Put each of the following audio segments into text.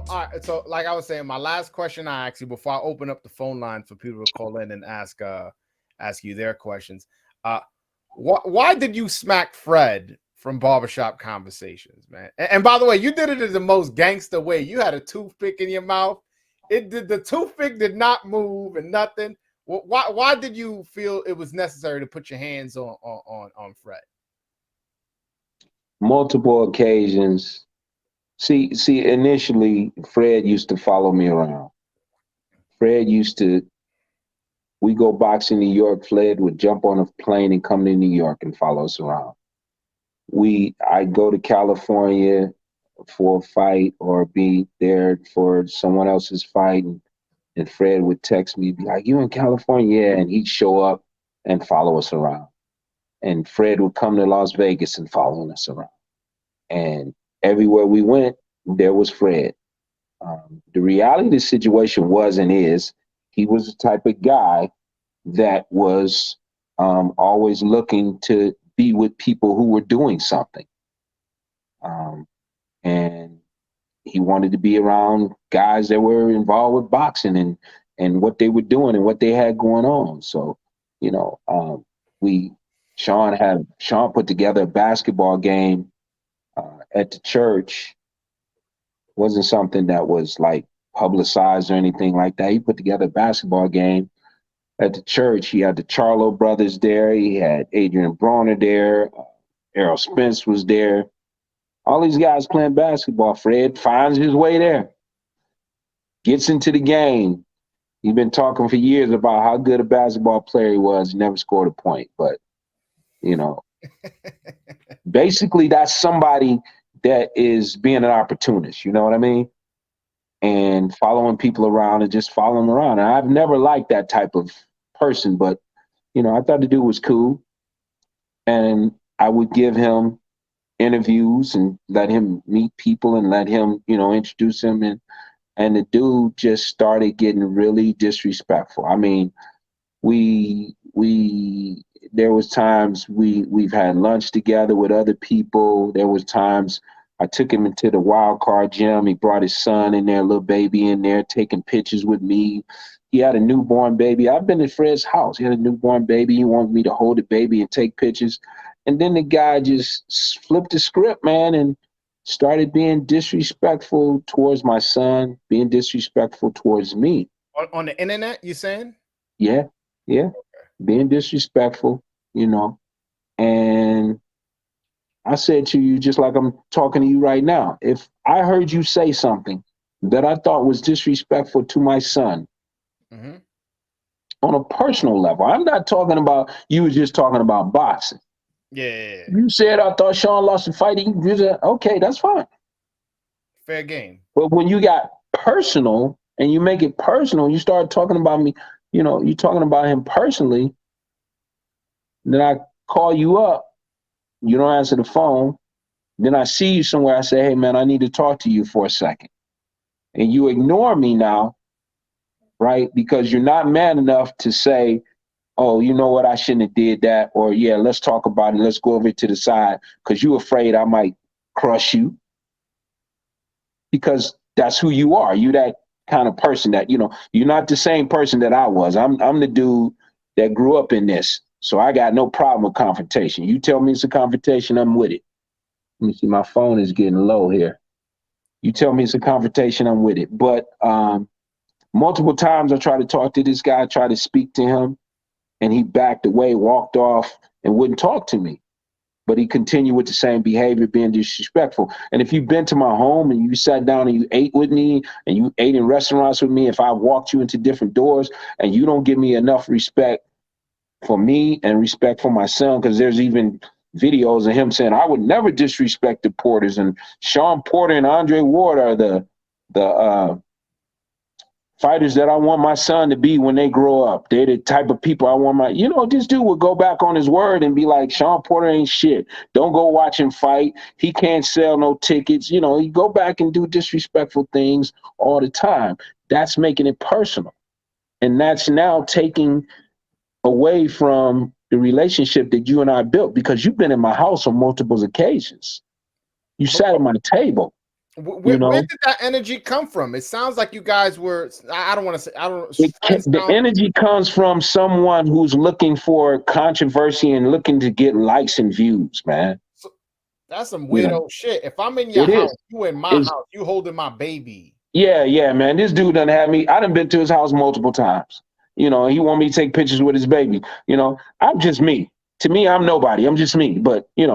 all right. So, like I was saying, my last question I asked you before I open up the phone line for people to call in and ask you their questions. Uh, why did you smack Fred from Barbershop Conversations, man? And by the way, you did it in the most gangster way. You had a toothpick in your mouth. It did the toothpick did not move and nothing. Why did you feel it was necessary to put your hands on Fred? Multiple occasions. See, initially, Fred used to follow me around. Fred used to, we go box in New York, Fred would jump on a plane and come to New York and follow us around. I go to California for a fight or be there for someone else's fight, and Fred would text me, be like, "You in California?" Yeah, and he'd show up and follow us around. And Fred would come to Las Vegas and follow us around. And everywhere we went, there was Fred. The reality of the situation was and is, he was the type of guy that was always looking to be with people who were doing something. And he wanted to be around guys that were involved with boxing and what they were doing and what they had going on. So, you know, we Sean put together a basketball game at the church. Wasn't something that was like publicized or anything like that. He put together a basketball game at the church. He had the Charlo brothers there. He had Adrian Broner there. Errol Spence was there. All these guys playing basketball. Fred finds his way there, gets into the game. He's been talking for years about how good a basketball player he was. He never scored a point, but you know, basically that's somebody that is being an opportunist. You know what I mean? And following people around and just following them around. And I've never liked that type of person, but I thought the dude was cool, and I would give him interviews and let him meet people and let him, introduce him, and the dude just started getting really disrespectful. I mean, we there was times we've had lunch together with other people. There was times I took him into the wild card gym. He brought his son in there, little baby in there, taking pictures with me. He had a newborn baby. I've been at Fred's house. He had a newborn baby. He wanted me to hold the baby and take pictures. And then the guy just flipped the script, man, and started being disrespectful towards my son, being disrespectful towards me. On the internet, you saying? Yeah, yeah, being disrespectful, and I said to you, just like I'm talking to you right now, if I heard you say something that I thought was disrespectful to my son Mm-hmm. on a personal level, I'm not talking about, you was just talking about boxing. Yeah. You said, I thought Sean lost the fight. Okay, that's fine. Fair game. But when you got personal and you make it personal, you start talking about me, you're talking about him personally, then I call you up, you don't answer the phone. Then I see you somewhere. I say, hey, man, I need to talk to you for a second. And you ignore me now, right? Because you're not man enough to say, oh, you know what? I shouldn't have did that. Or, yeah, let's talk about it. Let's go over to the side because you're afraid I might crush you because that's who you are. You that kind of person that, you're not the same person that I was. I'm the dude that grew up in this. So I got no problem with confrontation. You tell me it's a confrontation, I'm with it. Let me see, my phone is getting low here. You tell me it's a confrontation, I'm with it. But multiple times I tried to talk to this guy, tried to speak to him, and he backed away, walked off, and wouldn't talk to me. But he continued with the same behavior, being disrespectful. And if you've been to my home and you sat down and you ate with me and you ate in restaurants with me, if I walked you into different doors and you don't give me enough respect for me and respect for my son, because there's even videos of him saying I would never disrespect the Porters, and Sean Porter and Andre Ward are the fighters that I want my son to be when they grow up. They're the type of people I want this dude would go back on his word and be like, Sean Porter ain't shit. Don't go watch him fight. He can't sell no tickets. He go back and do disrespectful things all the time. That's making it personal. And that's now taking away from the relationship that you and I built, because you've been in my house on multiple occasions. You sat at my table. You Where know, did that energy come from? It sounds like you guys were. I don't want to say. I don't. Friends the sound. energy comes from someone who's looking for controversy and looking to get likes and views, man. So, that's some You know, weirdo shit. If I'm in your it is. house, you in my Is house, you holding my baby. Yeah, yeah, man. This dude done had me. I done been to his house multiple times. You know, he want me to take pictures with his baby. You know, I'm just me. To me, I'm nobody. I'm just me. But you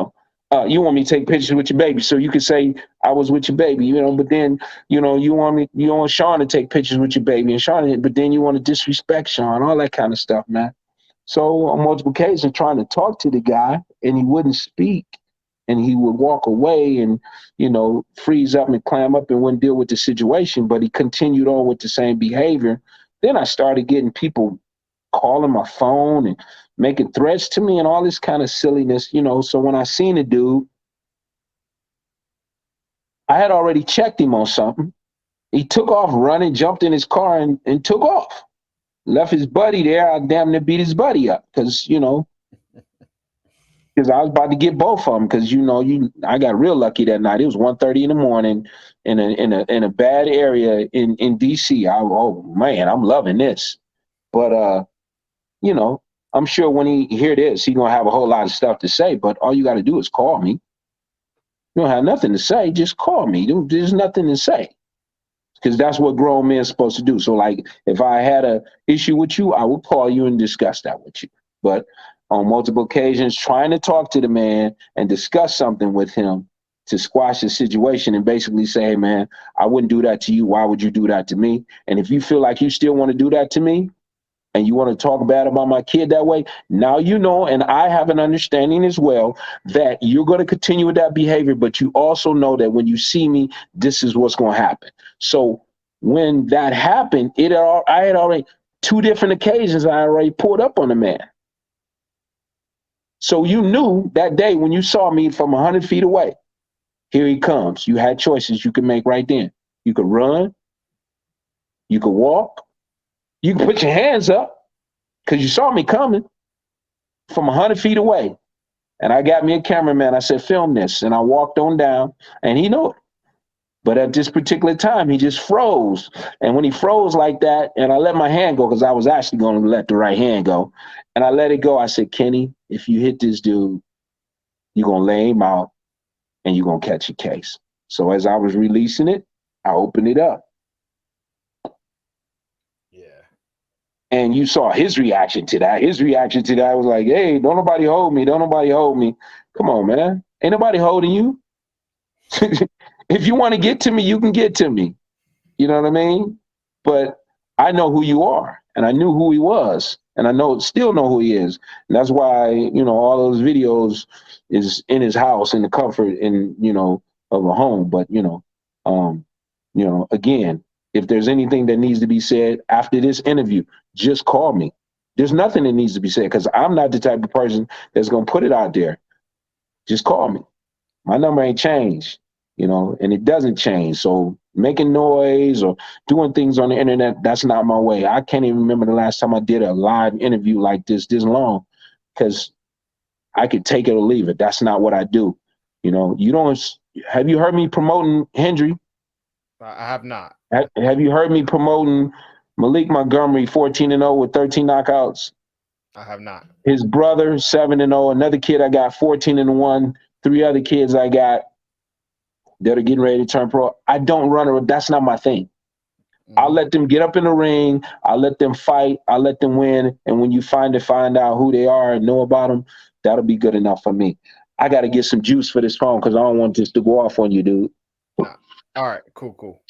want me to take pictures with your baby, so you can say I was with your baby. You know, but then you want Sean to take pictures with your baby, and Sean, but then you want to disrespect Sean, all that kind of stuff, man. So on multiple occasions, trying to talk to the guy, and he wouldn't speak, and he would walk away and freeze up and clam up and wouldn't deal with the situation. But he continued on with the same behavior. Then I started getting people calling my phone and making threats to me and all this kind of silliness. So when I seen the dude, I had already checked him on something. He took off running, jumped in his car and took off. Left his buddy there. I damn near beat his buddy up because I was about to get both of them. Because I got real lucky that night. It was 1:30 in the morning in a bad area in DC. Oh man, I'm loving this. But you know, I'm sure when he hear this, he gonna have a whole lot of stuff to say. But all you got to do is call me. You don't have nothing to say, just call me. There's nothing to say because that's what grown men are supposed to do. So, like, if I had a issue with you, I would call you and discuss that with you. But on multiple occasions, trying to talk to the man and discuss something with him to squash the situation and basically say, hey, man, I wouldn't do that to you. Why would you do that to me? And if you feel like you still want to do that to me, and you want to talk bad about my kid that way, now you know, and I have an understanding as well that you're going to continue with that behavior, but you also know that when you see me, this is what's going to happen. So when that happened, I had already two different occasions I already pulled up on the man. So you knew that day when you saw me from 100 feet away, here he comes. You had choices you could make right then. You could run, you could walk, you could put your hands up because you saw me coming from 100 feet away. And I got me a cameraman. I said, film this. And I walked on down, and he knew it. But at this particular time, he just froze. And when he froze like that, and I let my hand go, because I was actually going to let the right hand go, and I let it go, I said, Kenny, if you hit this dude, you're going to lay him out and you're going to catch a case. So as I was releasing it, I opened it up. Yeah. And you saw his reaction to that. His reaction to that was like, hey, don't nobody hold me. Don't nobody hold me. Come on, man. Ain't nobody holding you. If you want to get to me, you can get to me. You know what I mean? But I know who you are, and I knew who he was, and I still know who he is. And that's why, all those videos is in his house in the comfort of a home. But again, if there's anything that needs to be said after this interview, just call me. There's nothing that needs to be said because I'm not the type of person that's gonna put it out there. Just call me. My number ain't changed, and it doesn't change. So making noise or doing things on the internet, that's not my way. I can't even remember the last time I did a live interview like this long, because I could take it or leave it. That's not what I do. You don't have you heard me promoting Hendry? I have not. Have you heard me promoting Malik Montgomery 14-0 with 13 knockouts? I have not. His brother 7-0. Another kid I got 14-1. Three other kids I got that are getting ready to turn pro. I don't run or that's not my thing. I'll Mm-hmm. let them get up in the ring. I'll let them fight. I'll let them win. And when you find out who they are and know about them, that'll be good enough for me. I got to get some juice for this phone because I don't want this to go off on you, dude. Nah. All right. Cool.